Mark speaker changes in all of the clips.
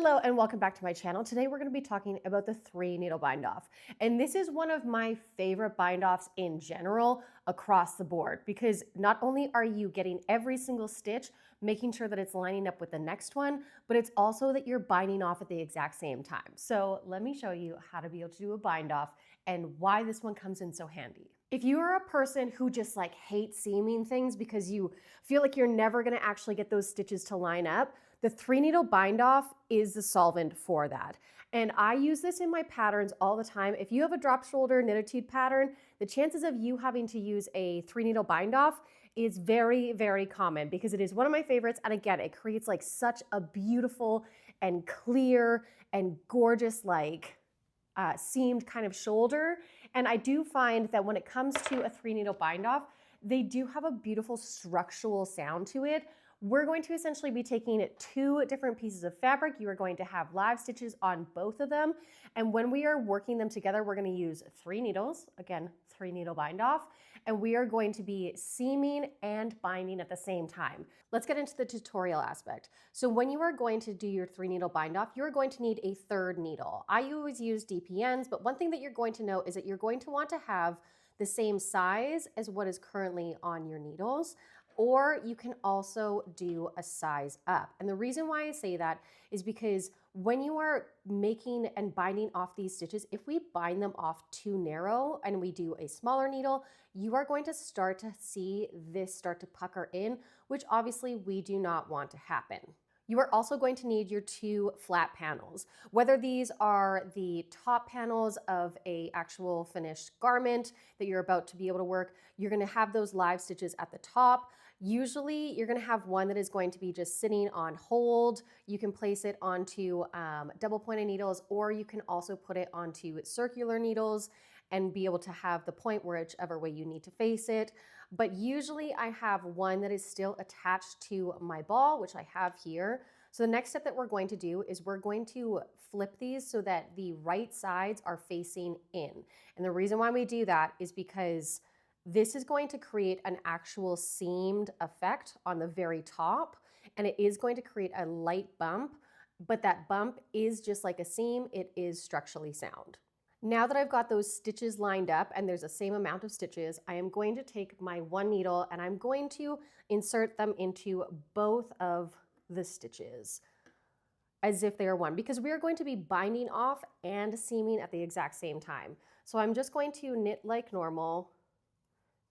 Speaker 1: Hello and welcome back to my channel. Today we're going to be talking about the 3-needle bind off. And this is one of my favorite bind offs in general across the board, because not only are you getting every single stitch, making sure that it's lining up with the next one, but it's also that you're binding off at the exact same time. So let me show you how to be able to do a bind off and why this one comes in so handy. If you are a person who just like hates seaming things because you feel like you're never going to actually get those stitches to line up, the 3-needle bind off is the solvent for that. And I use this in my patterns all the time. If you have a drop shoulder Knitatude pattern, the chances of you having to use a 3-needle bind off is very, very common, because it is one of my favorites. And again, it creates like such a beautiful and clear and gorgeous seamed kind of shoulder. And I do find that when it comes to a 3-needle bind off, they do have a beautiful structural sound to it. We're going to essentially be taking 2 different pieces of fabric. You are going to have live stitches on both of them. And when we are working them together, we're going to use 3 needles, again, 3-needle bind off, and we are going to be seaming and binding at the same time. Let's get into the tutorial aspect. So when you are going to do your 3-needle bind off, you're going to need a 3rd needle. I always use DPNs, but one thing that you're going to know is that you're going to want to have the same size as what is currently on your needles. Or you can also do a size up. And the reason why I say that is because when you are making and binding off these stitches, if we bind them off too narrow and we do a smaller needle, you are going to start to see this start to pucker in, which obviously we do not want to happen. You are also going to need your 2 flat panels. Whether these are the top panels of an actual finished garment that you're about to be able to work, you're going to have those live stitches at the top. Usually you're going to have one that is going to be just sitting on hold. You can place it onto double pointed needles, or you can also put it onto circular needles and be able to have the point whichever way you need to face it. But usually I have one that is still attached to my ball, which I have here. So the next step that we're going to do is we're going to flip these so that the right sides are facing in. And the reason why we do that is because this is going to create an actual seamed effect on the very top, and it is going to create a light bump, but that bump is just like a seam, it is structurally sound. Now that I've got those stitches lined up and there's the same amount of stitches, I am going to take my 1 needle and I'm going to insert them into both of the stitches as if they are one, because we are going to be binding off and seaming at the exact same time. So I'm just going to knit like normal,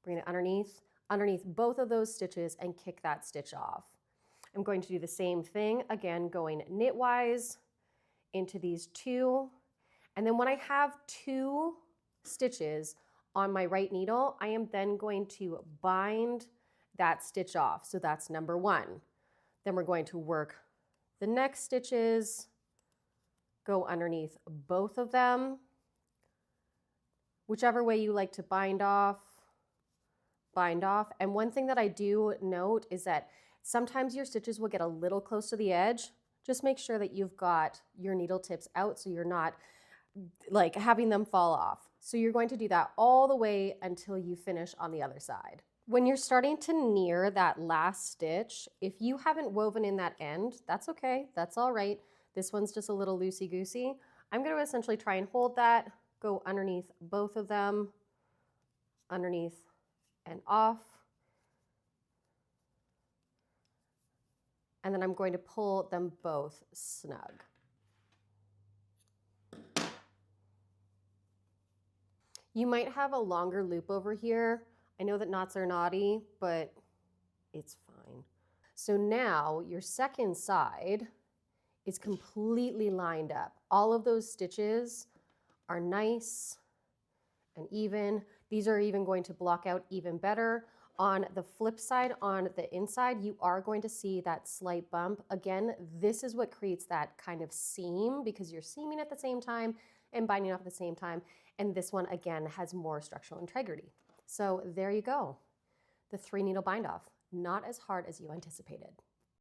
Speaker 1: bring it underneath both of those stitches and kick that stitch off. I'm going to do the same thing, again, going knitwise into these 2. And then when I have 2 stitches on my right needle, I am then going to bind that stitch off. So that's number 1. Then we're going to work the next stitches, go underneath both of them, whichever way you like to bind off. And one thing that I do note is that sometimes your stitches will get a little close to the edge. Just make sure that you've got your needle tips out so you're not like having them fall off. So you're going to do that all the way until you finish on the other side. When you're starting to near that last stitch, if you haven't woven in that end, that's okay, that's all right. This one's just a little loosey-goosey. I'm going to essentially try and hold that, go underneath both of them, underneath and off. And then I'm going to pull them both snug. You might have a longer loop over here. I know that knots are naughty, but it's fine. So now your second side is completely lined up. All of those stitches are nice and even. These are even going to block out even better. On the flip side, on the inside, you are going to see that slight bump. Again, this is what creates that kind of seam, because you're seaming at the same time and binding off at the same time. And this one, again, has more structural integrity. So there you go. The 3-needle bind off. Not as hard as you anticipated.